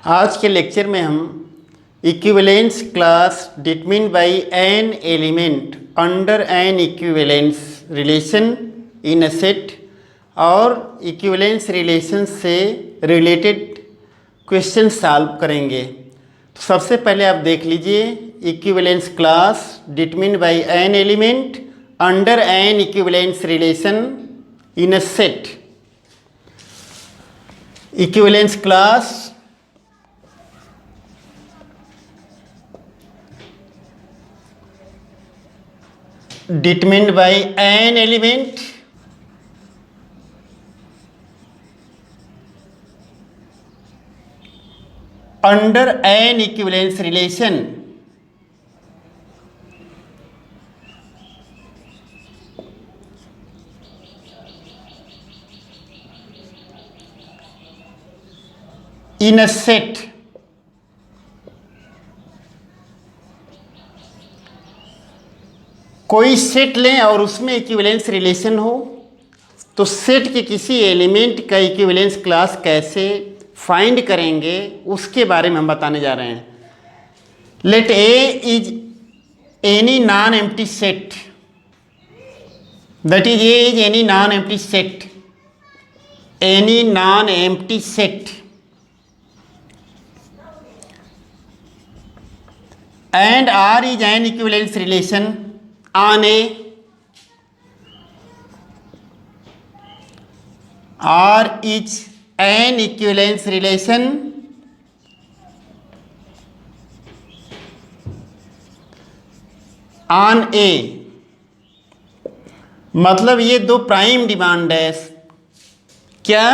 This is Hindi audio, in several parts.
आज के लेक्चर में हम equivalence class determined bye an element under N equivalence relation in a set और इक्विवेलेंस रिलेशन से रिलेटेड क्वेश्चन सॉल्व करेंगे। तो सबसे पहले आप देख लीजिए equivalence class determined bye an element under N equivalence relation in a set. Equivalence class determined by an element under an equivalence relation in a set कोई सेट लें और उसमें इक्विवेलेंस रिलेशन हो तो सेट के किसी एलिमेंट का इक्विवेलेंस क्लास कैसे फाइंड करेंगे उसके बारे में हम बताने जा रहे हैं। Let A is any non empty set, that is A is any non empty set, any non empty set and R is an equivalence relation on a R is an equivalence relation on A, मतलब ये दो प्राइम डिमांड है। क्या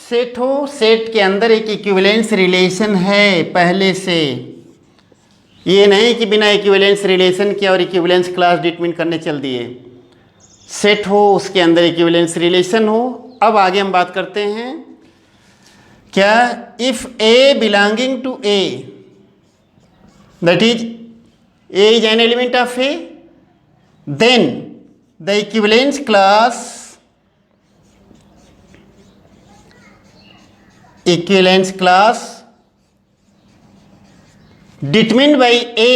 सेट हो, सेट के अंदर एक इक्विवेलेंस रिलेशन है पहले से, ये नहीं कि बिना इक्विवेलेंस रिलेशन के और इक्विवेलेंस क्लास डिटरमिन करने चल दिए। सेट हो, उसके अंदर इक्विवेलेंस रिलेशन हो। अब आगे हम बात करते हैं क्या if A belonging to A, that is A is an element of A, then the equivalence class determined by A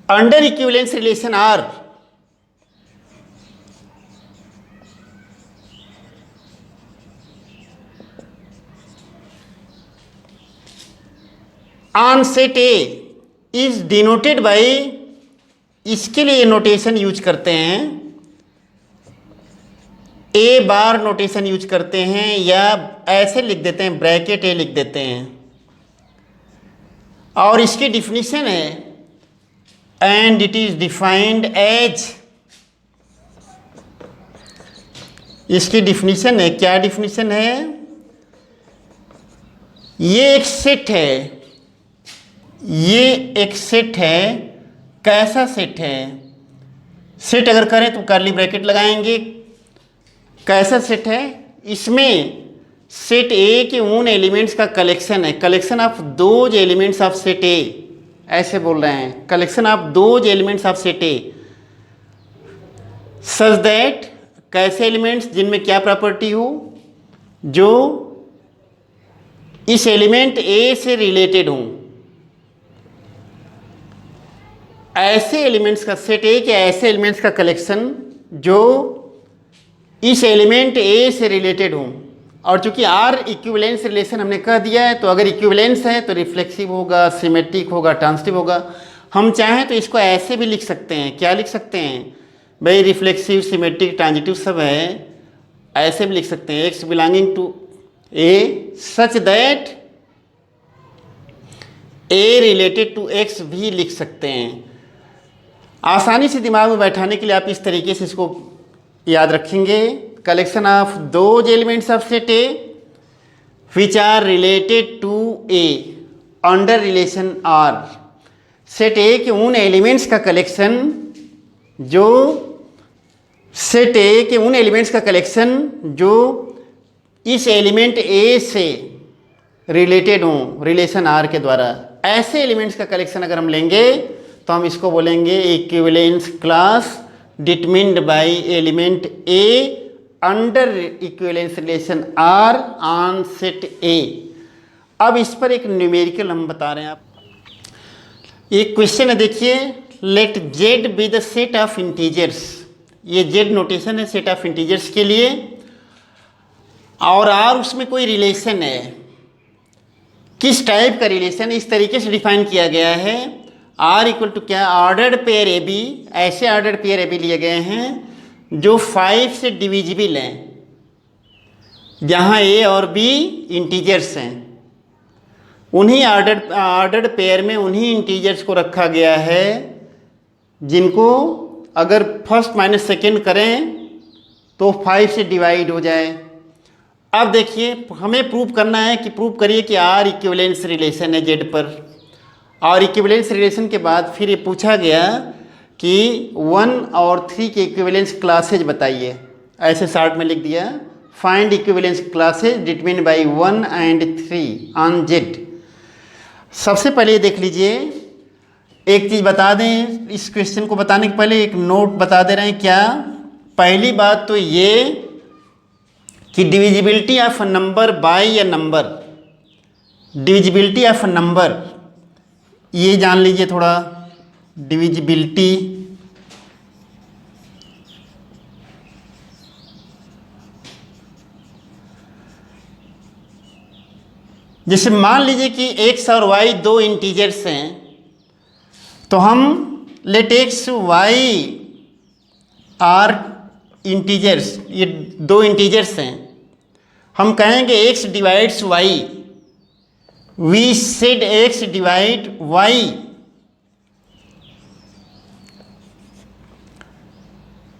under equivalence relation R on set A is denoted by, इसके लिए नोटेशन यूज करते हैं, ए बार नोटेशन यूज करते हैं या ऐसे लिख देते हैं, ब्रैकेट ए लिख देते हैं। और इसकी डिफिनीशन है and it is defined as, इसकी डिफिनीशन है, क्या डिफिनीशन है, ये एक सेट है, ये एक सेट है। कैसा सेट है, सेट अगर करें तो कर्ली ब्रैकेट लगाएंगे। कैसा सेट है, इसमें सेट ए के उन एलिमेंट्स का कलेक्शन है, collection of those elements of set ए, ऐसे बोल रहे हैं, collection of those elements of set A such that, कैसे एलिमेंट्स जिनमें क्या प्रॉपर्टी हो, जो इस एलिमेंट ए से रिलेटेड हों। ऐसे एलिमेंट्स का सेट ए के ऐसे एलिमेंट्स का कलेक्शन जो इस एलिमेंट ए से रिलेटेड हों। और चूंकि आर इक्विवेलेंस रिलेशन हमने कह दिया है, तो अगर इक्विवेलेंस है तो रिफ्लेक्सिव होगा, सिमेट्रिक होगा, ट्रांसिटिव होगा। हम चाहें तो इसको ऐसे भी लिख सकते हैं, क्या लिख सकते हैं भाई, रिफ्लेक्सिव, सिमेट्रिक, ट्रांजिटिव सब है, ऐसे भी लिख सकते हैं X belonging to A such that A related to X भी लिख सकते हैं। आसानी से दिमाग में बैठाने के लिए आप इस तरीके से इसको याद रखेंगे, collection of those elements of set A which are related to A under relation R. Set A के उन एलिमेंट्स का कलेक्शन जो, सेट ए के उन एलिमेंट्स का कलेक्शन जो इस एलिमेंट ए से रिलेटेड हों रिलेशन आर के द्वारा। ऐसे एलिमेंट्स का कलेक्शन अगर हम लेंगे तो हम इसको बोलेंगे equivalence class determined by element A under equivalence relation R on set A. अब इस पर एक न्यूमेरिकल हम बता रहे हैं। आप एक क्वेश्चन है, देखिए, let Z be the set of integers. ये जेड नोटेशन है सेट ऑफ इंटीजर्स के लिए, और आर उसमें कोई रिलेशन है। किस टाइप का रिलेशन, इस तरीके से डिफाइन किया गया है। आर इक्वल टू क्या, ऑर्डर्ड पेयर ए बी। ऐसे ऑर्डर्ड पेयर ए बी लिए गए हैं जो 5 से डिविजिबल हैं, जहाँ ए और बी इंटीजर्स हैं। उन्हीं ऑर्डर्ड पेयर में उन्हीं इंटीजर्स को रखा गया है जिनको अगर फर्स्ट माइनस सेकेंड करें तो 5 से डिवाइड हो जाए। अब देखिए, हमें प्रूव करना है कि प्रूव करिए कि आर इक्विवेलेंस रिलेशन है जेड पर। और इक्विवेलेंस रिलेशन के बाद फिर ये पूछा गया कि 1 और 3 के इक्विवेलेंस क्लासेज बताइए। ऐसे शॉर्ट में लिख दिया, find equivalence classes determined bye 1 and 3 on Z. सबसे पहले ये देख लीजिए, एक चीज़ बता दें, इस क्वेश्चन को बताने के पहले एक नोट बता दे रहे हैं। क्या, पहली बात तो ये कि divisibility of number by a number, divisibility of number, ये जान लीजिए थोड़ा। डिविजिबिलिटी जैसे मान लीजिए कि x और y दो इंटीजर्स हैं, तो हम let x y are integers, ये दो इंटीजर्स हैं। हम कहेंगे x divides y, we said x divide y।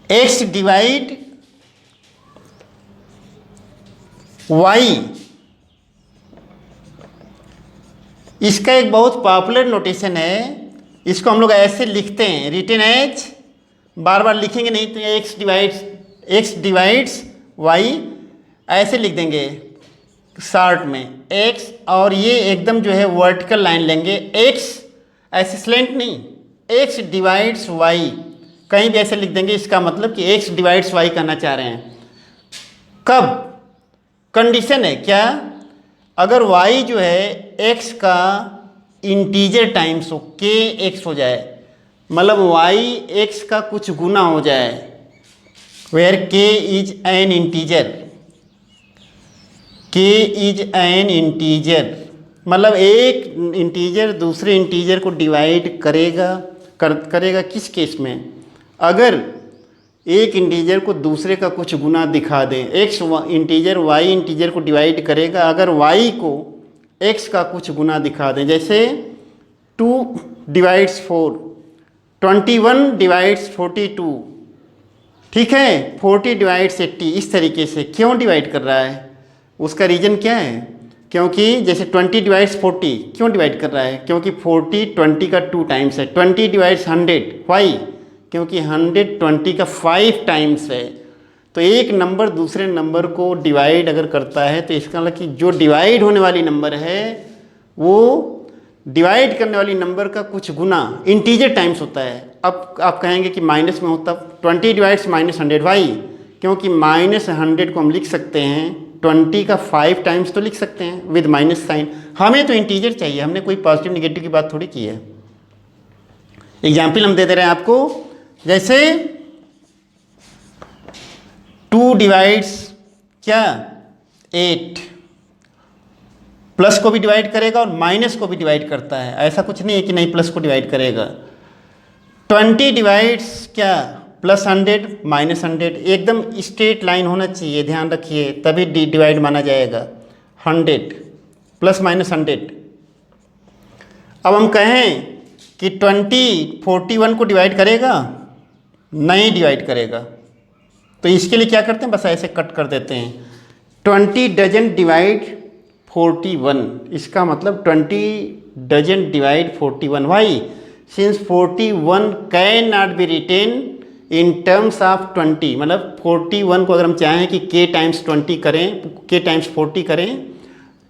x divide y, इसका एक बहुत पॉपुलर नोटेशन है। इसको हम लोग ऐसे लिखते हैं, रिटन एज, बार बार लिखेंगे नहीं तो x डिवाइड्स y ऐसे लिख देंगे शॉर्ट में x, और ये एकदम जो है वर्टिकल लाइन लेंगे, x ऐसे स्लेंट नहीं, x डिवाइड्स y, कहीं भी ऐसे लिख देंगे। इसका मतलब कि x डिवाइड्स y कहना चाह रहे हैं। कब, कंडीशन है क्या, अगर y जो है x का इंटीजर टाइम्स हो, k x हो जाए, मतलब y x का कुछ गुना हो जाए, where k is an integer, k is an integer, मतलब एक इंटीजर दूसरे इंटीजर को डिवाइड करेगा किस केस में, अगर एक इंटीजर को दूसरे का कुछ गुना दिखा दें। x इंटीजर y इंटीजर को डिवाइड करेगा अगर y को x का कुछ गुना दिखा दें। जैसे 2 डिवाइड्स 4, 21 डिवाइड्स 42, ठीक है, 40 डिवाइड्स 80, इस तरीके से। क्यों डिवाइड कर रहा है, उसका रीज़न क्या है, क्योंकि जैसे 20 डिवाइड्स 40 क्यों डिवाइड कर रहा है, क्योंकि 40 20 का 2 टाइम्स है। 20 डिवाइड्स 100, वाई, क्योंकि 100 20 का 5 टाइम्स है। तो एक नंबर दूसरे नंबर को डिवाइड अगर करता है तो इसका मतलब कि जो डिवाइड होने वाली नंबर है वो डिवाइड करने वाली नंबर का कुछ गुना इंटीजर टाइम्स होता है। अब आप कहेंगे कि माइनस में होता, 20 डिवाइड्स -100, वाई, क्योंकि -100 को हम लिख सकते हैं 20 का 5 टाइम्स तो लिख सकते हैं विद माइनस साइन। हमें तो इंटीजर चाहिए, हमने कोई पॉजिटिव निगेटिव की बात थोड़ी की है। एग्जाम्पल हम दे दे रहे हैं आपको, जैसे 2 डिवाइड्स क्या 8, प्लस को भी डिवाइड करेगा और माइनस को भी डिवाइड करता है, ऐसा कुछ नहीं है कि नहीं प्लस को डिवाइड करेगा। 20 डिवाइड्स क्या +100 -100, एकदम स्ट्रेट लाइन होना चाहिए, ध्यान रखिए, तभी डिवाइड माना जाएगा। 100 ±100। अब हम कहें कि 20 41 को डिवाइड करेगा, नहीं डिवाइड करेगा, तो इसके लिए क्या करते हैं, बस ऐसे कट कर देते हैं। 20 डजंट डिवाइड 41, इसका मतलब 20 doesn't divide 41, why, since 41 can not be written in terms of 20, मतलब 41 को अगर हम चाहें कि k टाइम्स 20 करें, k टाइम्स 40 करें,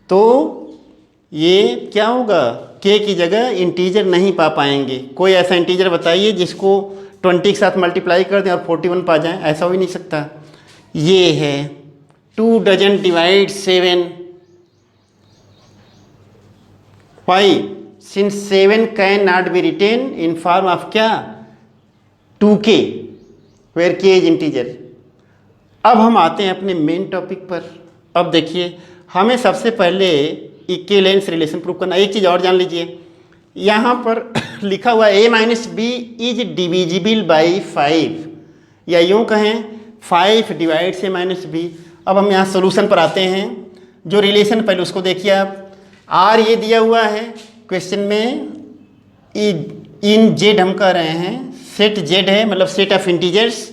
तो ये क्या होगा, के की जगह इंटीजर नहीं पा पाएंगे। कोई ऐसा इंटीजर बताइए जिसको 20 के साथ मल्टीप्लाई कर दें और 41 पा जाएं, ऐसा हो ही नहीं सकता। ये है 2 doesn't divide 7। Why? Since 7 cannot be written in form of क्या 2k where k is integer। अब हम आते हैं अपने मेन टॉपिक पर। अब देखिए, हमें सबसे पहले इक्विवेलेंस रिलेशन प्रूव करना। एक चीज़ और जान लीजिए, यहाँ पर लिखा हुआ a minus B is divisible by 5, या यूँ कहें 5 डिवाइड्स a माइनस बी। अब हम यहाँ सोल्यूशन पर आते हैं। जो रिलेशन पहले उसको देखिए आप। आर ये दिया हुआ है क्वेश्चन में, इन जेड हम कह रहे हैं, सेट जेड है मतलब सेट ऑफ इंटीजर्स।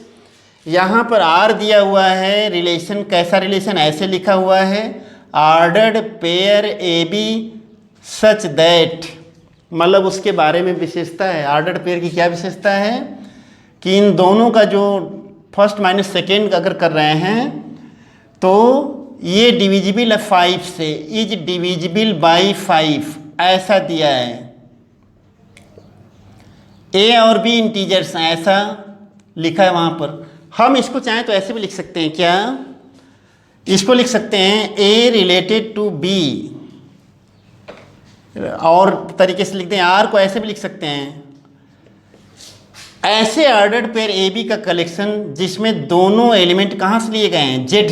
यहाँ पर आर दिया हुआ है, रिलेशन कैसा रिलेशन, ऐसे लिखा हुआ है ordered pair A B such that, मतलब उसके बारे में विशेषता है। ऑर्डर्ड पेयर की क्या विशेषता है कि इन दोनों का जो फर्स्ट माइनस सेकेंड अगर कर रहे हैं तो ये डिविजिबल है 5 से, इज डिविजिबल बाई 5, ऐसा दिया है। ए और बी इंटीजर्स हैं, ऐसा लिखा है वहाँ पर। हम इसको चाहें तो ऐसे भी लिख सकते हैं, क्या इसको लिख सकते हैं ए रिलेटेड टू बी, और तरीके से लिखते हैं आर को ऐसे भी लिख सकते हैं। ऐसे ऑर्डर्ड पेयर ए बी का कलेक्शन जिसमें दोनों एलिमेंट कहाँ से लिए गए हैं, जेड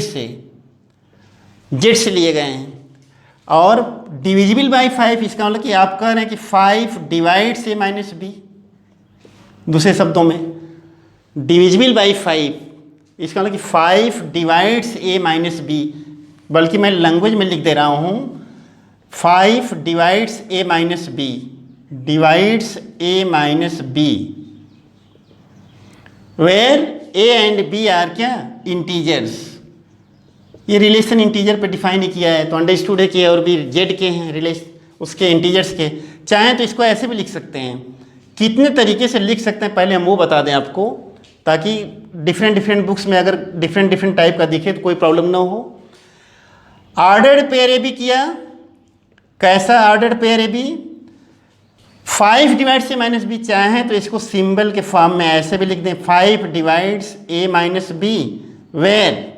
से लिए गए हैं, और डिविजिबल बाई 5, इसका मतलब कि आप कह रहे हैं कि 5 डिवाइड्स ए माइनस बी। दूसरे शब्दों में डिविजिबल बाई 5, इसका मतलब कि 5 डिवाइड्स ए माइनस बी, बल्कि मैं लैंग्वेज में लिख दे रहा हूँ 5 divides A minus B, divides A minus B, where A and B are क्या इंटीजर्स। ये रिलेशन इंटीजर पे डिफाइन किया है, तो अंडरस्टूड है कि ए और बी जेड के हैं, रिलेशन उसके इंटीजर्स के। चाहें तो इसको ऐसे भी लिख सकते हैं। कितने तरीके से लिख सकते हैं पहले हम वो बता दें आपको, ताकि डिफरेंट बुक्स में अगर डिफरेंट टाइप का दिखे तो कोई प्रॉब्लम ना हो। ऑर्डर्ड पेयर ए बी किया, कैसा ordered pair A B, 5 divides A minus B, चाहें तो इसको सिंबल के फॉर्म में ऐसे भी लिख दें 5 divides A minus B where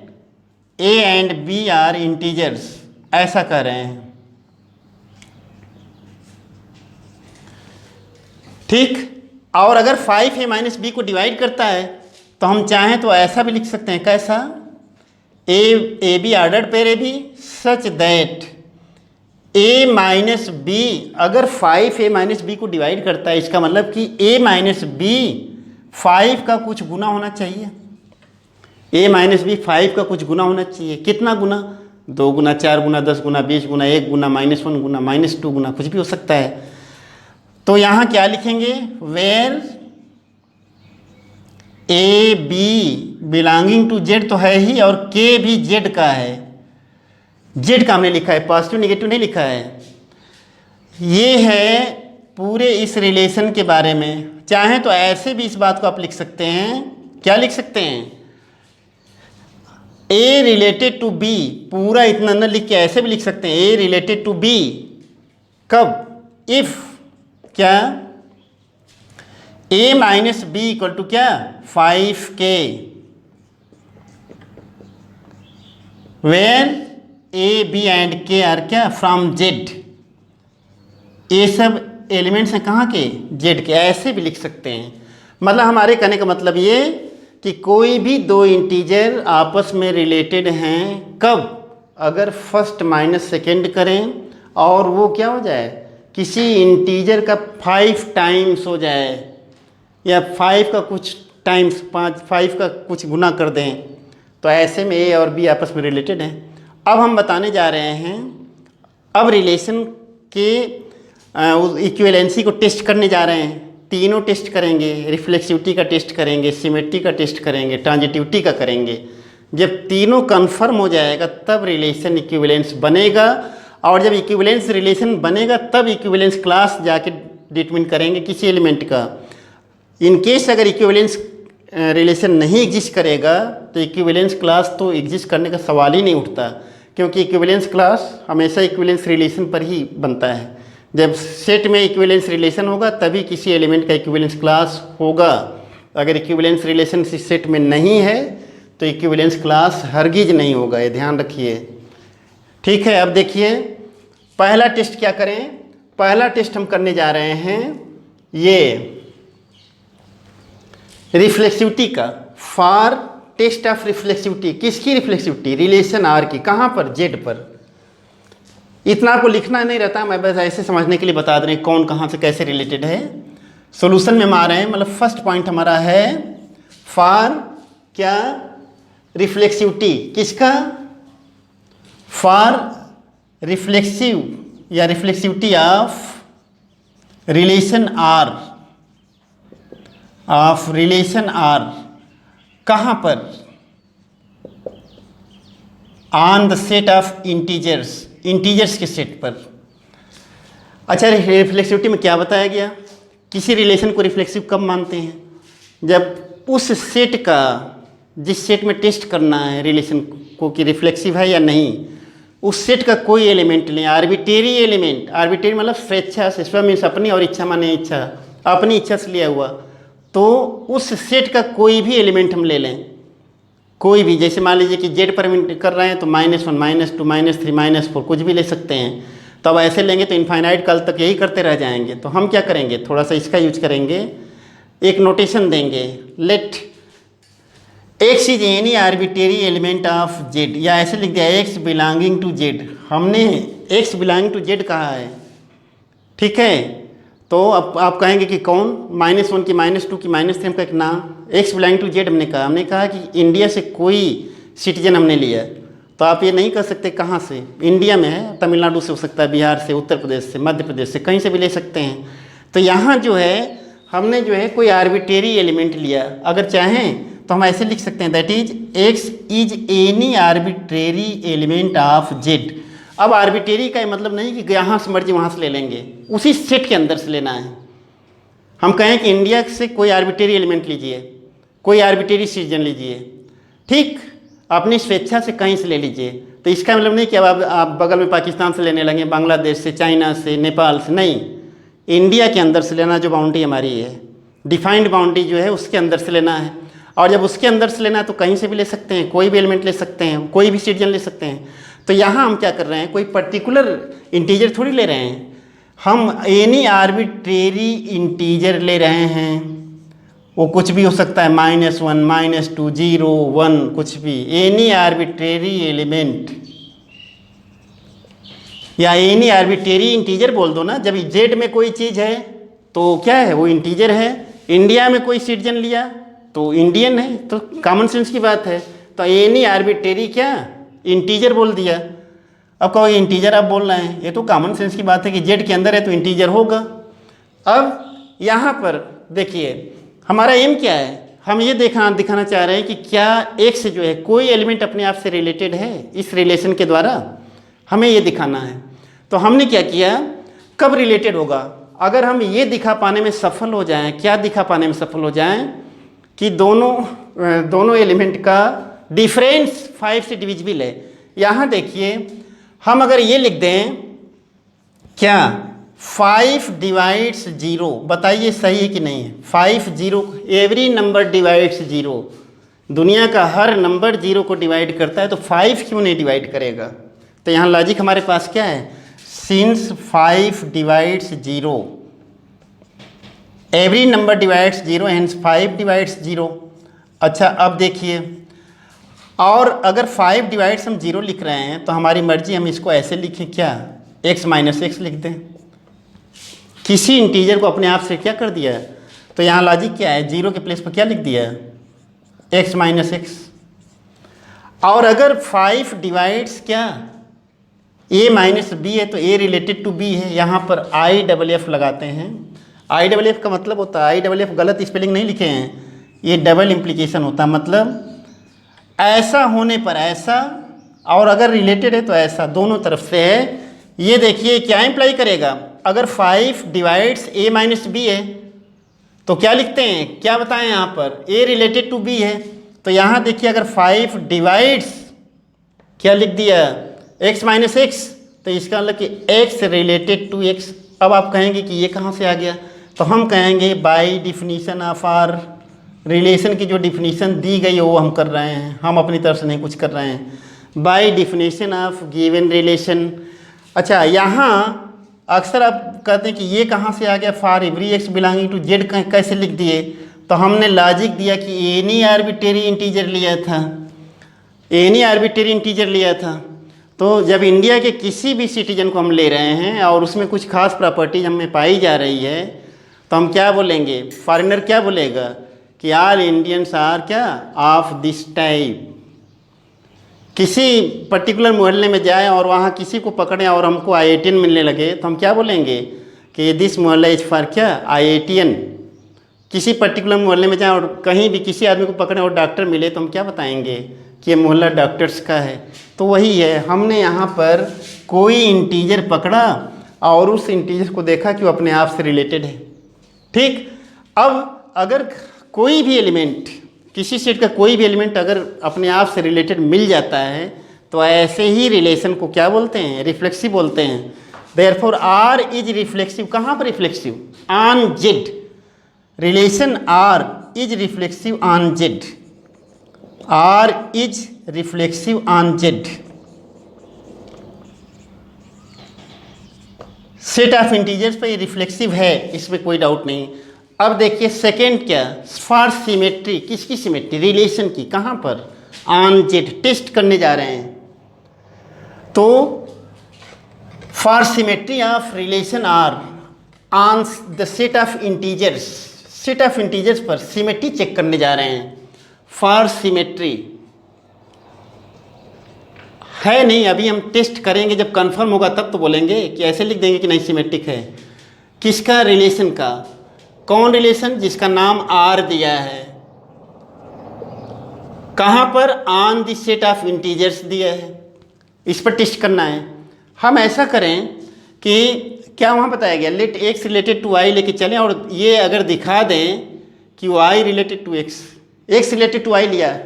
A and B are integers, ऐसा कर रहे हैं। ठीक, और अगर 5 ए माइनस बी को डिवाइड करता है तो हम चाहें तो ऐसा भी लिख सकते हैं, कैसा A B ordered pair A B such that A minus B अगर 5 ए माइनस बी को डिवाइड करता है, इसका मतलब कि ए माइनस बी 5 का कुछ गुना होना चाहिए। ए माइनस बी 5 का कुछ गुना होना चाहिए। कितना गुना, 2 गुना, 4 गुना, 10 गुना, 20 गुना, 1 गुना, -1 गुना, -2 गुना, कुछ भी हो सकता है। तो यहाँ क्या लिखेंगे, where A B belonging to Z तो है ही, और के भी जेड का है। जेड का हमने लिखा है, पॉजिटिव नेगेटिव नहीं लिखा है। ये है पूरे इस रिलेशन के बारे में। चाहें तो ऐसे भी इस बात को आप लिख सकते हैं, क्या लिख सकते हैं, ए रिलेटेड टू बी, पूरा इतना न लिख के ऐसे भी लिख सकते हैं ए रिलेटेड टू बी कब, इफ क्या A minus B equal to क्या 5k, where A B and K are क्या फ्रॉम जेड। ये सब एलिमेंट्स हैं कहाँ के, जेड के। ऐसे भी लिख सकते हैं। मतलब हमारे कहने का मतलब ये कि कोई भी दो इंटीजर आपस में रिलेटेड हैं कब, अगर फर्स्ट माइनस सेकेंड करें और वो क्या हो जाए, किसी इंटीजर का 5 टाइम्स हो जाए, या 5 का कुछ टाइम्स 5 का कुछ गुना कर दें, तो ऐसे में ए और बी आपस में रिलेटेड हैं। अब हम बताने जा रहे हैं, अब रिलेशन के इक्विवेलेंसी को टेस्ट करने जा रहे हैं। तीनों टेस्ट करेंगे, रिफ्लेक्सिविटी का टेस्ट करेंगे, सिमेट्री का टेस्ट करेंगे, ट्रांजिटिविटी का करेंगे। जब तीनों कन्फर्म हो जाएगा तब रिलेशन इक्विवेलेंस बनेगा, और जब इक्विवेलेंस रिलेशन बनेगा तब इक्विवेलेंस क्लास जाके डिटरमिन करेंगे किसी एलिमेंट का। इन केस अगर इक्विवेलेंस रिलेशन नहीं एग्जिस्ट करेगा तो इक्विवेलेंस क्लास तो एग्जिस्ट करने का सवाल ही नहीं उठता, क्योंकि इक्विवेलेंस क्लास हमेशा इक्विवेलेंस रिलेशन पर ही बनता है। जब सेट में इक्विवेलेंस रिलेशन होगा तभी किसी एलिमेंट का इक्विवेलेंस क्लास होगा। अगर इक्विवेलेंस रिलेशन इस सेट में नहीं है तो इक्विवेलेंस क्लास हरगिज नहीं होगा, ये ध्यान रखिए। ठीक है, अब देखिए पहला टेस्ट क्या करें। पहला टेस्ट हम करने जा रहे हैं ये रिफ्लेक्सिविटी का। फॉर टेस्ट ऑफ रिफ्लेक्सिविटी, किसकी रिफ्लेक्सिविटी? रिलेशन आर की। कहाँ पर? जेड पर। इतना आपको लिखना नहीं रहता, मैं बस ऐसे समझने के लिए बता दे रहे हैं कौन कहाँ से कैसे रिलेटेड है। सॉल्यूशन में हम आ रहे हैं, मतलब फर्स्ट पॉइंट हमारा है फॉर क्या? रिफ्लेक्सिविटी। किसका? फॉर रिफ्लेक्सिव या reflexivity of relation R, of relation R. कहाँ पर? On the set of integers, integers के सेट पर। अच्छा, रिफ्लेक्सिविटी में क्या बताया गया? किसी रिलेशन को रिफ्लेक्सिव कब मानते हैं? जब उस सेट का, जिस सेट में टेस्ट करना है रिलेशन को कि रिफ्लेक्सिव है या नहीं, उस सेट का कोई एलिमेंट लें, आर्बिट्रेरी एलिमेंट। आर्बिट्रेरी मतलब स्वेच्छा से, स्व मीन्स अपनी और इच्छा माने इच्छा, अपनी इच्छा से लिया हुआ। तो उस सेट का कोई भी एलिमेंट हम ले लें, कोई भी। जैसे मान लीजिए कि जेड पर कर रहे हैं तो -1, -2, -3, -4 कुछ भी ले सकते हैं। तो अब ऐसे लेंगे तो इनफाइनाइट काल तक यही करते रह जाएंगे। तो हम क्या करेंगे, थोड़ा सा इसका यूज करेंगे, एक नोटेशन देंगे, let x is any arbitrary element of z, या ऐसे लिख दिया x बिलोंगिंग टू z। हमने x बिलोंगिंग टू z कहा है, ठीक है। तो अब आप कहेंगे कि कौन? -1 की, -2 की, -3 का एक नाम, x बिलोंगिंग टू z हमने कहा कि इंडिया से कोई सिटीजन हमने लिया। तो आप ये नहीं कर सकते कहाँ से, इंडिया में है, तमिलनाडु से हो सकता है, बिहार से, उत्तर प्रदेश से, मध्य प्रदेश से, कहीं से भी ले सकते हैं। तो यहाँ जो है हमने जो है कोई आर्बिट्रेरी एलिमेंट लिया। अगर चाहें तो हम ऐसे लिख सकते हैं, that is x is any arbitrary element of z। अब आर्बिट्रेरी का मतलब नहीं कि यहाँ से मर्जी वहाँ से ले लेंगे, उसी सेट के अंदर से लेना है। हम कहें कि इंडिया से कोई आर्बिट्रेरी एलिमेंट लीजिए, कोई आर्बिट्रेरी सिटीजन लीजिए, ठीक, अपनी स्वेच्छा से कहीं से ले लीजिए। तो इसका मतलब नहीं कि अब आप बगल में पाकिस्तान से लेने लगे, बांग्लादेश से, चाइना से, नेपाल से, नहीं, इंडिया के अंदर से लेना। जो बाउंड्री हमारी है, डिफाइंड बाउंड्री जो है उसके अंदर से लेना है। और जब उसके अंदर से लेना है तो कहीं से भी ले सकते हैं, कोई भी एलिमेंट ले सकते हैं, कोई भी सिटीजन ले सकते हैं। तो यहाँ हम क्या कर रहे हैं, कोई पर्टिकुलर इंटीजर थोड़ी ले रहे हैं, हम एनी आर्बिट्रेरी इंटीजर ले रहे हैं। वो कुछ भी हो सकता है, -1, -2, 0, 1, कुछ भी, एनी आर्बिट्रेरी एलिमेंट या एनी आर्बिट्रेरी इंटीजर बोल दो ना। जब जेड में कोई चीज़ है तो क्या है, वो इंटीजर है। इंडिया में कोई सिटीजन लिया तो इंडियन है, तो कॉमन सेंस की बात है। तो एनी आर्बिट्रेरी क्या, इंटीजर बोल दिया। अब कहो इंटीजर आप बोल रहे हैं, ये तो कॉमन सेंस की बात है कि जेड के अंदर है तो इंटीजर होगा। अब यहाँ पर देखिए हमारा एम क्या है, हम ये दिखाना चाह रहे हैं कि क्या x जो है कोई एलिमेंट अपने आप से रिलेटेड है इस रिलेशन के द्वारा, हमें ये दिखाना है। तो हमने क्या किया, कब रिलेटेड होगा, अगर हम ये दिखा पाने में सफल हो जाएं। क्या दिखा पाने में सफल हो जाएं कि दोनों एलिमेंट का डिफरेंस 5 से डिविजिबल है। यहाँ देखिए हम अगर ये लिख दें, क्या 5 डिवाइड्स 0, बताइए सही है कि नहीं है? 5 0, एवरी नंबर डिवाइड्स 0, दुनिया का हर नंबर 0 को डिवाइड करता है, तो 5 क्यों नहीं डिवाइड करेगा? तो यहाँ लॉजिक हमारे पास क्या है, since 5 divides 0, every number divides 0, hence 5 divides 0। अच्छा अब देखिए, और अगर 5 डिवाइड्स हम 0 लिख रहे हैं तो हमारी मर्जी, हम इसको ऐसे लिखें, क्या x - x लिख दें। किसी इंटीजर को अपने आप से क्या कर दिया है, तो यहाँ लॉजिक क्या है, 0 के प्लेस पर क्या लिख दिया है, x - x। और अगर 5 डिवाइड्स क्या a - b है तो a रिलेटेड टू b है, यहाँ पर IFF लगाते हैं। IFF का मतलब होता है, IFF गलत स्पेलिंग नहीं लिखे हैं, ये डबल इम्प्लीकेशन होता है, मतलब ऐसा होने पर ऐसा, और अगर रिलेटेड है तो ऐसा, दोनों तरफ से है। ये देखिए क्या इम्प्लाई करेगा, अगर 5 डिवाइड्स a - b है तो क्या लिखते हैं, क्या बताएं यहाँ पर, a रिलेटेड टू b है। तो यहाँ देखिए अगर 5 डिवाइड्स क्या लिख दिया, x - x, तो इसका मतलब कि x रिलेटेड टू x अब आप कहेंगे कि ये कहाँ से आ गया, तो हम कहेंगे by definition of R, relation की जो डिफिनीशन दी गई है वो हम कर रहे हैं, हम अपनी तरफ से नहीं कुछ कर रहे हैं। By definition of given relation. अच्छा, यहाँ अक्सर आप कहते हैं कि ये कहाँ से आ गया, for every X belonging to Z कैसे लिख दिए, तो हमने लॉजिक दिया कि एनी आर्बिट्रेरी इंटीजर लिया था, एनी आर्बिट्रेरी इंटीजर लिया था। तो जब इंडिया के किसी भी सिटीजन को हम ले रहे हैं और उसमें कुछ खास प्रॉपर्टीज हमें पाई जा रही है, तो हम क्या बोलेंगे, फॉरेनर क्या बोलेगा कि ऑल इंडियंस आर क्या ऑफ दिस टाइप। किसी पर्टिकुलर मोहल्ले में जाए और वहाँ किसी को पकड़ें और हमको IITian मिलने लगे, तो हम क्या बोलेंगे कि दिस मोहल्ला इज फॉर क्या IITian। किसी पर्टिकुलर मोहल्ले में जाएं और कहीं भी किसी आदमी को पकड़ें और डॉक्टर मिले, तो हम क्या बताएंगे कि ये मोहल्ला डॉक्टर्स का है। तो वही है, हमने यहाँ पर कोई इंटीजर पकड़ा और उस इंटीजर को देखा कि वो अपने आप से रिलेटेड है। ठीक, अब अगर कोई भी एलिमेंट, किसी सेट का कोई भी एलिमेंट अगर अपने आप से रिलेटेड मिल जाता है, तो ऐसे ही रिलेशन को क्या बोलते हैं, रिफ्लेक्सिव बोलते हैं। देयरफॉर आर इज रिफ्लेक्सिव, कहाँ पर reflexive, on Z. Relation R is reflexive on Z, R is reflexive on Z. Set of integers पे ये रिफ्लेक्सिव है, इसमें कोई डाउट नहीं। अब देखिए सेकेंड क्या, फॉर सिमेट्री, किसकी सिमेट्री, रिलेशन की, कहाँ पर, ऑन जेड, टेस्ट करने जा रहे हैं। तो for symmetry of relation R on the set of integers, set of integers पर सिमेट्री चेक करने जा रहे हैं। फॉर सिमेट्री है नहीं, अभी हम टेस्ट करेंगे, जब कंफर्म होगा तब तो बोलेंगे, कि ऐसे लिख देंगे कि नहीं सिमेट्रिक है। किसका, रिलेशन का। कौन रिलेशन, जिसका नाम आर दिया है। कहाँ पर, on the set of integers दिया है, इस पर टेस्ट करना है। हम ऐसा करें कि क्या वहाँ बताया गया, let x related to y लेके चलें और ये अगर दिखा दें कि y related to x, x related to y लिया,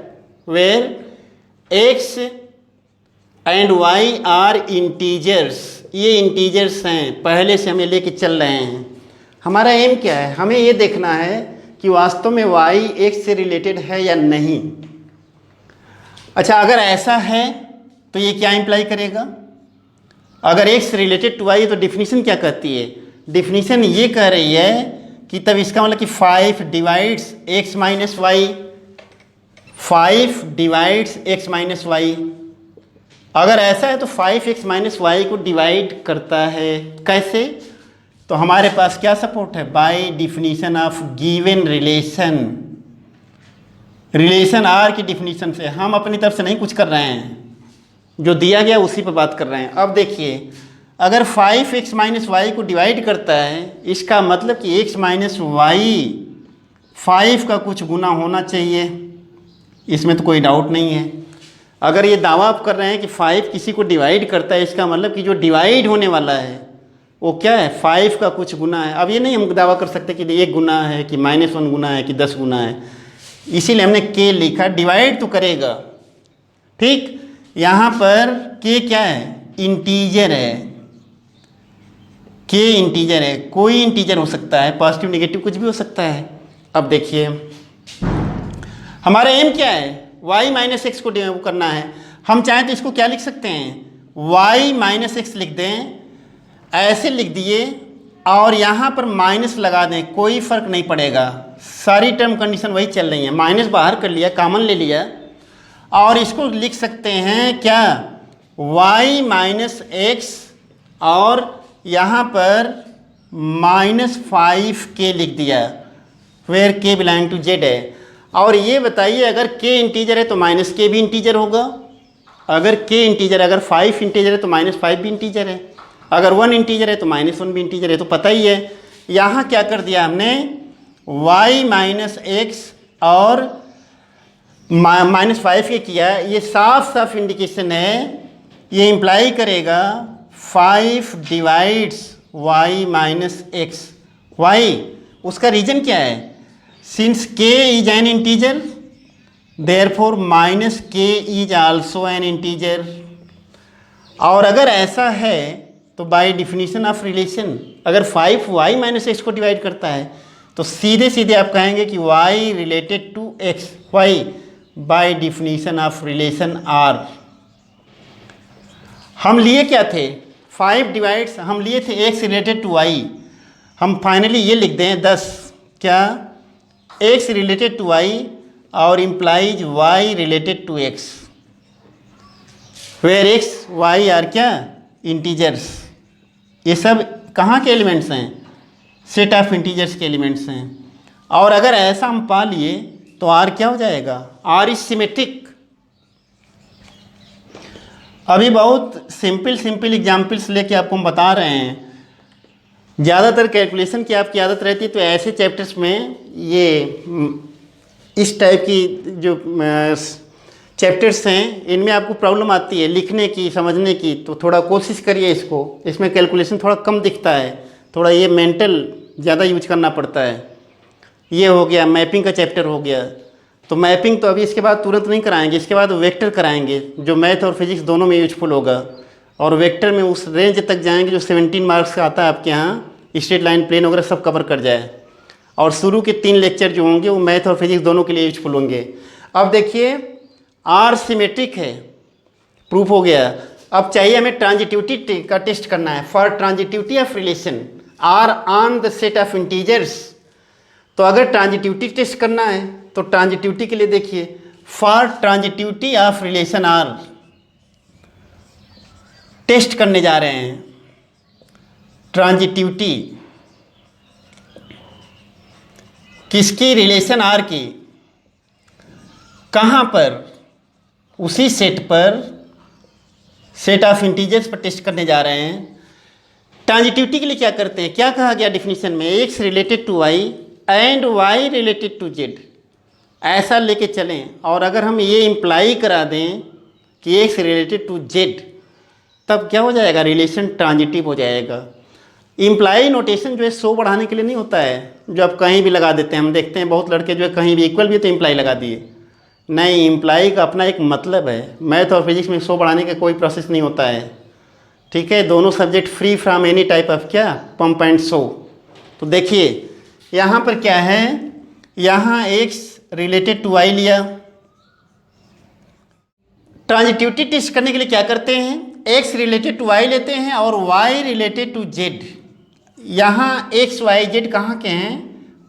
where x and y are integers, ये इंटीजर्स हैं, पहले से हमें लेके चल रहे हैं। हमारा एम क्या है, हमें ये देखना है कि वास्तव में वाई एक्स से रिलेटेड है या नहीं। अच्छा, अगर ऐसा है तो ये क्या इंप्लाई करेगा, अगर एक्स रिलेटेड टू वाई, तो डिफिनीशन क्या कहती है, डिफिनीशन ये कह रही है कि तब इसका मतलब कि 5 divides X minus Y, 5 divides X minus Y. अगर ऐसा है तो 5x माइनस वाई को डिवाइड करता है, कैसे, तो हमारे पास क्या सपोर्ट है, by definition of given relation, relation R की डिफिनीशन से। हम अपनी तरफ से नहीं कुछ कर रहे हैं, जो दिया गया उसी पर बात कर रहे हैं। अब देखिए, अगर 5x माइनस वाई को डिवाइड करता है, इसका मतलब कि x माइनस वाई 5 का कुछ गुना होना चाहिए, इसमें तो कोई डाउट नहीं है। अगर ये दावा आप कर रहे हैं कि 5 किसी को डिवाइड करता है, इसका मतलब कि जो डिवाइड होने वाला है वो क्या है, 5 का कुछ गुना है। अब ये नहीं हम दावा कर सकते कि 1 गुना है, कि -1 गुना है, कि 10 गुना है, इसीलिए हमने k लिखा, डिवाइड तो करेगा। ठीक, यहाँ पर k क्या है, इंटीजर है, k इंटीजर है, कोई इंटीजर हो सकता है, पॉजिटिव नेगेटिव कुछ भी हो सकता है। अब देखिए हमारा एम क्या है, y माइनस एक्स को वो करना है। हम चाहें तो इसको क्या लिख सकते हैं, y माइनस एक्स लिख दें, ऐसे लिख दिए और यहाँ पर माइनस लगा दें, कोई फ़र्क नहीं पड़ेगा, सारी टर्म कंडीशन वही चल रही है। माइनस बाहर कर लिया, कॉमन ले लिया, और इसको लिख सकते हैं क्या, y माइनस एक्स, और यहाँ पर -5k लिख दिया, where k belong to Z है। और ये बताइए, अगर k इंटीजर है तो -k भी इंटीजर होगा, अगर k इंटीजर, अगर 5 इंटीजर है तो -5 भी इंटीजर है, अगर 1 इंटीजर है तो -1 भी इंटीजर है। तो पता ही है, यहाँ क्या कर दिया हमने, y माइनस एक्स और -5 के किया, ये साफ साफ इंडिकेशन है, ये इम्प्लाई करेगा 5 divides y minus X. Why उसका रीजन क्या है, since k is an integer, therefore -k is also an integer. और अगर ऐसा है तो बाय डिफिनीशन ऑफ रिलेशन अगर 5y माइनस एक्स को डिवाइड करता है तो सीधे सीधे आप कहेंगे कि y related to X, why by definition of relation R. हम लिए क्या थे, 5 डिवाइड्स, हम लिए थे x रिलेटेड टू y, हम फाइनली ये लिख दें 10 क्या, x रिलेटेड टू y और implies y related to x, where x y are क्या, इंटीजर्स। ये सब कहाँ के एलिमेंट्स हैं, सेट ऑफ इंटीजर्स के एलिमेंट्स हैं। और अगर ऐसा हम पा लिए तो r क्या हो जाएगा, r इज सिमेट्रिक। अभी बहुत सिंपल एग्जाम्पल्स लेके आपको हम बता रहे हैं। ज़्यादातर कैलकुलेशन की आपकी आदत रहती है तो ऐसे चैप्टर्स में ये इस टाइप की जो चैप्टर्स हैं इनमें आपको प्रॉब्लम आती है लिखने की, समझने की, तो थोड़ा कोशिश करिए इसको, इसमें कैलकुलेशन थोड़ा कम दिखता है, थोड़ा ये मेंटल ज़्यादा यूज करना पड़ता है। ये हो गया, मैपिंग का चैप्टर हो गया। तो मैपिंग तो अभी इसके बाद तुरंत नहीं कराएंगे, इसके बाद वेक्टर कराएंगे जो मैथ और फिजिक्स दोनों में यूजफुल होगा। और वेक्टर में उस रेंज तक जाएंगे जो 17 मार्क्स का आता है आपके यहाँ, स्ट्रेट लाइन, प्लेन वगैरह सब कवर कर जाए। और शुरू के 3 लेक्चर जो होंगे वो मैथ और फिजिक्स दोनों के लिए यूजफुल होंगे। अब देखिए आर सिमेट्रिक है, प्रूफ हो गया। अब चाहिए हमें ट्रांजिटिविटी का टेस्ट करना है, for transitivity of relation R on the set of integers. तो अगर ट्रांजिटिविटी टेस्ट करना है तो ट्रांजिटिविटी के लिए देखिए, for transitivity of relation R test करने जा रहे हैं। ट्रांजिटिविटी किसकी, रिलेशन आर की, कहाँ पर, उसी सेट पर, सेट ऑफ इंटीजर्स पर टेस्ट करने जा रहे हैं। ट्रांजिटिविटी के लिए क्या करते हैं, क्या कहा गया डिफिनीशन में, x related to y and y related to z, ऐसा लेके चलें। और अगर हम ये इम्प्लाई करा दें कि x रिलेटेड टू z, तब क्या हो जाएगा, रिलेशन ट्रांजिटिव हो जाएगा। इम्प्लाई नोटेशन जो है 100 बढ़ाने के लिए नहीं होता है, जो आप कहीं भी लगा देते हैं। हम देखते हैं बहुत लड़के जो है कहीं भी इक्वल भी तो इम्प्लाई लगा दिए, नहीं, इम्प्लाई का अपना एक मतलब है। मैथ और फिजिक्स में 100 बढ़ाने का कोई प्रोसेस नहीं होता है, ठीक है। दोनों subject free from any type of क्या, पंप एंड शो। तो देखिए यहाँ पर क्या है, यहाँ x रिलेटेड टू y लिया। ट्रांजिटिविटी टेस्ट करने के लिए क्या करते हैं, x रिलेटेड टू y लेते हैं और y रिलेटेड टू z। यहाँ x y z कहाँ के हैं,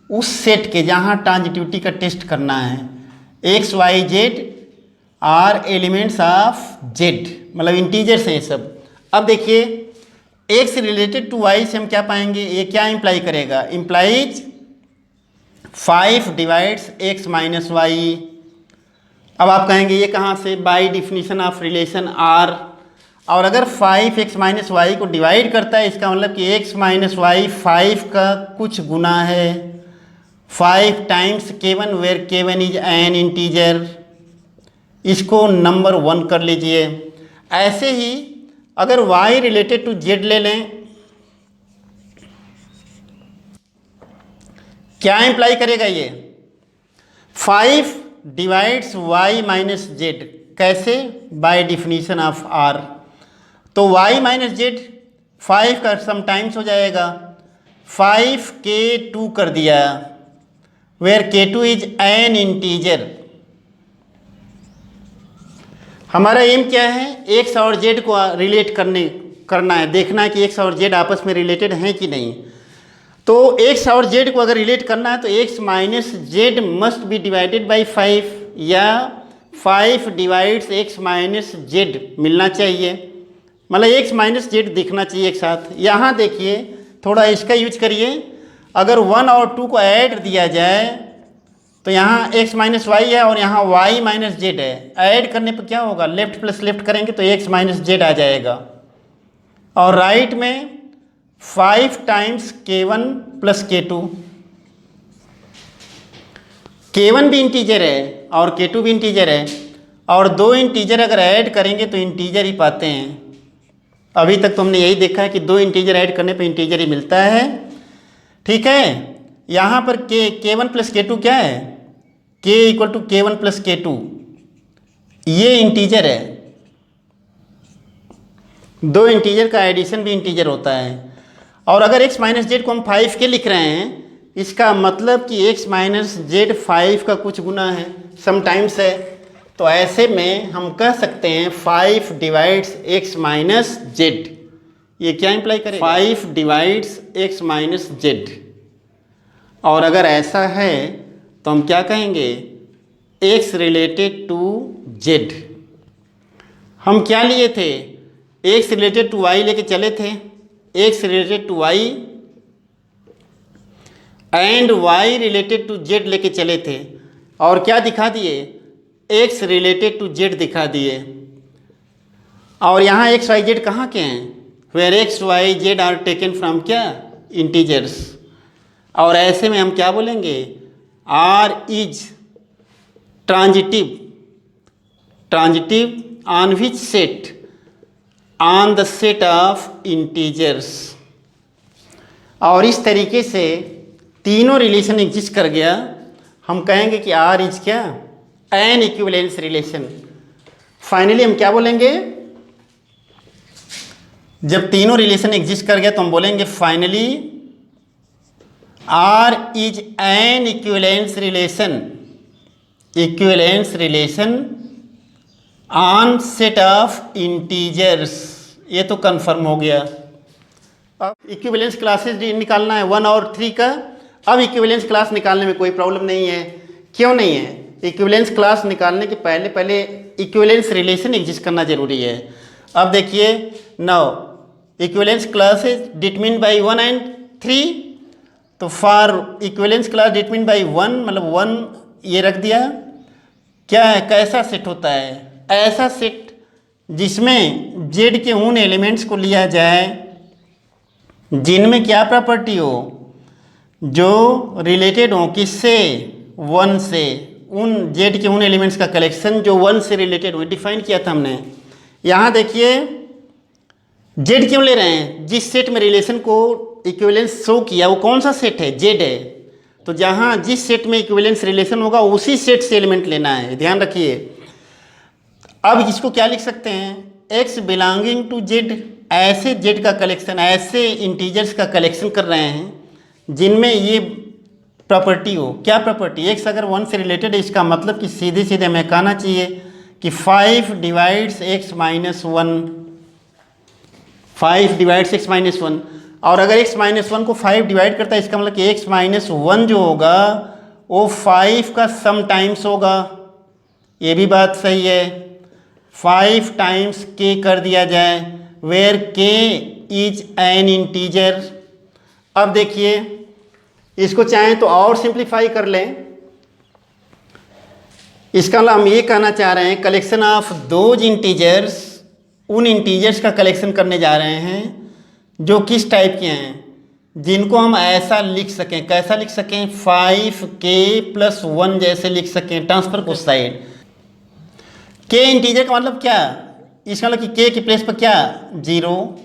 उस सेट के जहाँ ट्रांजिटिविटी का टेस्ट करना है। x y z are elements of z, मतलब इंटीजर्स हैं ये सब। अब देखिए x रिलेटेड टू y से हम क्या पाएंगे, ये क्या इंप्लाई करेगा, implies 5 divides x minus Y. अब आप कहेंगे ये कहाँ से, by definition of relation r। और अगर 5x माइनस वाई को डिवाइड करता है इसका मतलब कि x माइनस वाई 5 का कुछ गुना है, 5 times k1 where k1 is an integer. इसको नंबर 1 कर लीजिए। ऐसे ही अगर y रिलेटेड टू z ले लें, क्या इंप्लाई करेगा ये, 5 डिवाइड्स y माइनस z, कैसे, बाय डिफिनीशन ऑफ r। तो y माइनस z 5 का सम टाइम्स हो जाएगा, 5k2 कर दिया, where k2 is an integer. हमारा एम क्या है, x और z को रिलेट करना है, देखना है कि x और z आपस में रिलेटेड हैं कि नहीं। तो x और z को अगर रिलेट करना है तो x minus Z must be divided by 5, या 5 डिवाइड्स x माइनस जेड मिलना चाहिए, मतलब x माइनस जेड दिखना चाहिए एक साथ। यहाँ देखिए थोड़ा इसका यूज करिए, अगर 1 और 2 को ऐड दिया जाए तो यहाँ x माइनस वाई है और यहाँ y माइनस जेड है, ऐड करने पर क्या होगा, लेफ्ट प्लस लेफ्ट करेंगे तो x माइनस जेड आ जाएगा। और राइट में 5 times k1 plus k2, k1 भी इंटीजर है और k2 भी इंटीजर है, और 2 इंटीजर अगर ऐड करेंगे तो इंटीजर ही पाते हैं। अभी तक तो हमने यही देखा है कि 2 इंटीजर ऐड करने पे इंटीजर ही मिलता है, ठीक है। यहाँ पर k1 प्लस k2 क्या है, k equal to k1 plus k2, ये इंटीजर है। 2 इंटीजर का एडिशन भी इंटीजर होता है। और अगर x माइनस जेड को हम 5 के लिख रहे हैं, इसका मतलब कि x माइनस जेड 5 का कुछ गुना है, समटाइम्स है। तो ऐसे में हम कह सकते हैं 5 डिवाइड्स x माइनस जेड। ये क्या इंप्लाई करेगा? 5 डिवाइड्स x माइनस जेड। और अगर ऐसा है तो हम क्या कहेंगे? x related to z। हम क्या लिए थे? x रिलेटेड टू y लेके चले थे, x related to y and y related to z लेके चले थे, और क्या दिखा दिए? x रिलेटेड टू z दिखा दिए। और यहाँ x y z कहाँ के हैं? Where x y z are taken from क्या? इंटीजर्स। और ऐसे में हम क्या बोलेंगे? r is transitive on which set? On the set of integers. और इस तरीके से तीनों रिलेशन एग्जिस्ट कर गया। हम कहेंगे कि R इज क्या? N equivalence relation. फाइनली हम क्या बोलेंगे? जब तीनों रिलेशन एग्जिस्ट कर गया तो हम बोलेंगे finally R is an equivalence relation on set of integers. ये तो कंफर्म हो गया। अब इक्विवेलेंस क्लासेस निकालना है 1 और 3 का। अब इक्विवेलेंस क्लास निकालने में कोई प्रॉब्लम नहीं है। क्यों नहीं है? इक्विवेलेंस क्लास निकालने के पहले इक्विवेलेंस रिलेशन एग्जिस्ट करना जरूरी है। अब देखिए, now equivalence class is determined bye 1 and 3। तो for equivalence class determined bye 1 मतलब 1 ये रख दिया। क्या है? कैसा सेट होता है? ऐसा सेट जिसमें जेड के उन एलिमेंट्स को लिया जाए जिनमें क्या प्रॉपर्टी हो? जो रिलेटेड हो किससे? 1 से। उन जेड के उन एलिमेंट्स का कलेक्शन जो 1 से रिलेटेड हो, डिफाइन किया था हमने। यहाँ देखिए जेड क्यों ले रहे हैं? जिस सेट में रिलेशन को इक्विवेलेंस शो किया वो कौन सा सेट है? जेड है। तो जहाँ जिस सेट में इक्विवेलेंस रिलेशन होगा उसी सेट से एलिमेंट लेना है, ध्यान रखिए। अब इसको क्या लिख सकते हैं? x belonging to Z. ऐसे जेड का कलेक्शन, ऐसे इंटीजर्स का कलेक्शन कर रहे हैं जिनमें ये प्रॉपर्टी हो। क्या प्रॉपर्टी? x अगर 1 से रिलेटेड है, इसका मतलब कि सीधे सीधे हमें कहना चाहिए कि 5 divides x minus 1। 5 divides x minus 1। और अगर x माइनस 1 को 5 डिवाइड करता है, इसका मतलब कि x माइनस 1 जो होगा वो 5 का सम टाइम्स होगा। ये भी बात सही है। 5 टाइम्स k कर दिया जाए, where k is an integer. अब देखिए इसको चाहें तो और सिंप्लीफाई कर लें। इसका मतलब हम ये कहना चाह रहे हैं कलेक्शन ऑफ दोज इंटीजर्स, उन इंटीजर्स का कलेक्शन करने जा रहे हैं जो किस टाइप के हैं? जिनको हम ऐसा लिख सकें। कैसा लिख सकें? 5k + 1 जैसे लिख सकें, ट्रांसफर को साइड। k इंटीजर का मतलब क्या? इसका मतलब कि k की प्लेस पर क्या? 0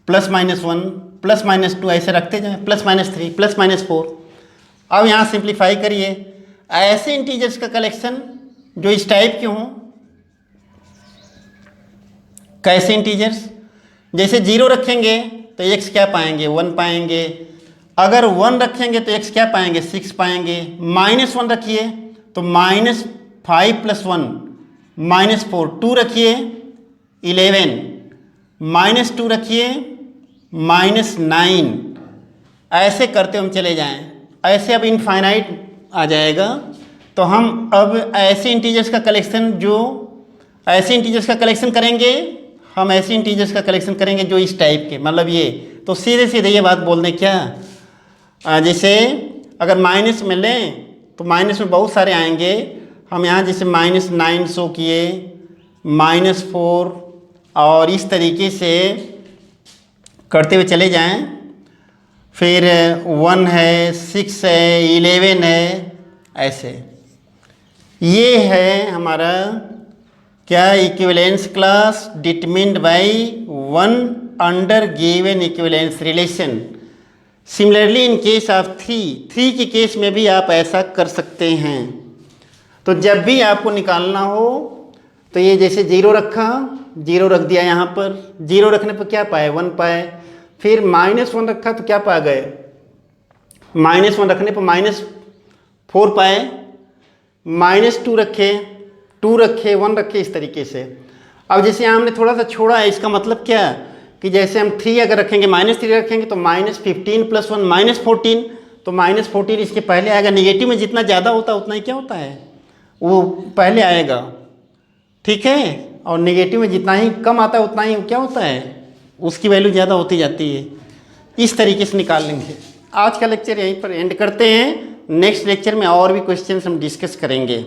±1 ±2 ऐसे रखते जाएं, ±3 ±4। अब यहाँ सिंप्लीफाई करिए। ऐसे इंटीजर्स का कलेक्शन जो इस टाइप के हों। कैसे इंटीजर्स? जैसे 0 रखेंगे तो x क्या पाएंगे? 1 पाएंगे। अगर 1 रखेंगे तो x क्या पाएंगे? 6 पाएंगे। -1 रखिए तो -5 + 1 -4। 2 रखिए 11, -2 रखिए -9। ऐसे करते हम चले जाएं। ऐसे अब इनफाइनाइट आ जाएगा। तो हम अब ऐसे इंटीजर्स का कलेक्शन करेंगे। हम ऐसे इंटीजर्स का कलेक्शन करेंगे जो इस टाइप के, मतलब ये। तो सीधे सीधे ये बात बोल दें क्या? जैसे अगर माइनस में लें तो माइनस में बहुत सारे आएंगे। हम यहाँ जैसे -9 शो किए, -4, और इस तरीके से करते हुए चले जाएं। फिर 1 है, 6 है, 11 है, ऐसे। ये है हमारा क्या? Equivalence class determined bye 1 under given equivalence relation. Similarly in case of 3 के केस में भी आप ऐसा कर सकते हैं। तो जब भी आपको निकालना हो तो ये जैसे 0 रखा, 0 रख दिया यहाँ पर। 0 रखने पर क्या पाए? 1 पाए। फिर -1 रखा तो क्या पा गए, -1 रखने पर -4 पाए, -2 रखे, 2 रखे, 1 रखे, इस तरीके से। अब जैसे यहाँ हमने थोड़ा सा छोड़ा है, इसका मतलब क्या है कि जैसे हम 3 अगर रखेंगे, -3 रखेंगे तो -15 + 1 -14, तो -14 इसके पहले आएगा। निगेटिव में जितना ज़्यादा होता है उतना ही क्या होता है, वो पहले आएगा, ठीक है। और नेगेटिव में जितना ही कम आता है उतना ही क्या होता है, उसकी वैल्यू ज़्यादा होती जाती है। इस तरीके से निकाल लेंगे। आज का लेक्चर यहीं पर एंड करते हैं। नेक्स्ट लेक्चर में और भी क्वेश्चन हम डिस्कस करेंगे।